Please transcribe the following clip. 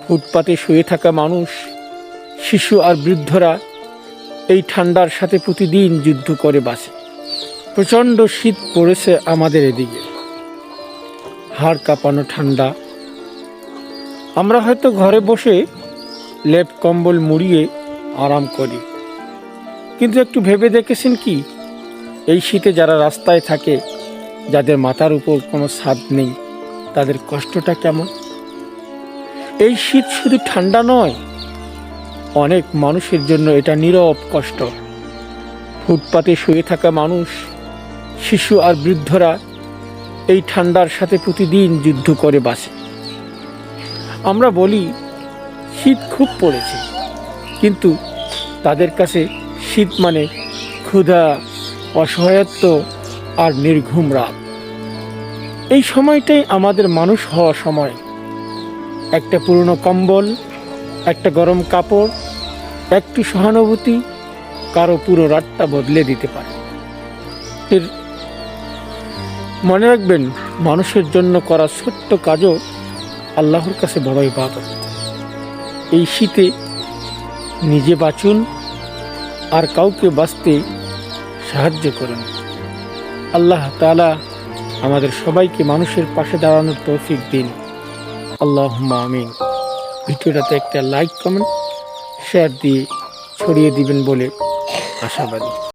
ফুটপাতে শুয়ে থাকা মানুষ, শিশু আর বৃদ্ধরা এই ঠান্ডার সাথে প্রতিদিন যুদ্ধ করে বাঁচে। প্রচণ্ড শীত পড়েছে আমাদের এদিকে, হাড় কাঁপানো ঠান্ডা। আমরা হয়তো ঘরে বসে লেপ কম্বল মুড়িয়ে আরাম করি, কিন্তু একটু ভেবে দেখেছেন কি, এই শীতে যারা রাস্তায় থাকে, যাদের মাথার উপর কোনো ছাদ নেই, তাদের কষ্টটা কেমন? এই শীত শুধু ঠান্ডা নয়, অনেক মানুষের জন্য এটা নীরব কষ্ট। ফুটপাতে শুয়ে থাকা মানুষ, শিশু আর বৃদ্ধরা এই ঠান্ডার সাথে প্রতিদিন যুদ্ধ করে বাঁচে। আমরা বলি শীত খুব পড়েছে, কিন্তু তাদের কাছে শীত মানে ক্ষুধা, অসহায়ত্ব আর নির্ঘুম রাত। এই সময়টাই আমাদের মানুষ হওয়া সময়। একটা পুরনো কম্বল, একটা গরম কাপড়, একটু সহানুভূতি কারো পুরো রাতটা বদলে দিতে পারে। মনে রাখবেন, মানুষের জন্য করা ছোট্ট কাজও আল্লাহর কাছে বড় ইবাদত। এই শীতে নিজে বাঁচুন আর কাউকে বাঁচতে সাহায্য করুন। আল্লাহ তাআলা আমাদের সবাইকে মানুষের পাশে দাঁড়ানোর তৌফিক দিন। আল্লাহুম্মা আমিন। ভিডিওটাতে একটা লাইক, কমেন্ট, শেয়ার দিয়ে ছড়িয়ে দিবেন বলে আশাবাদী।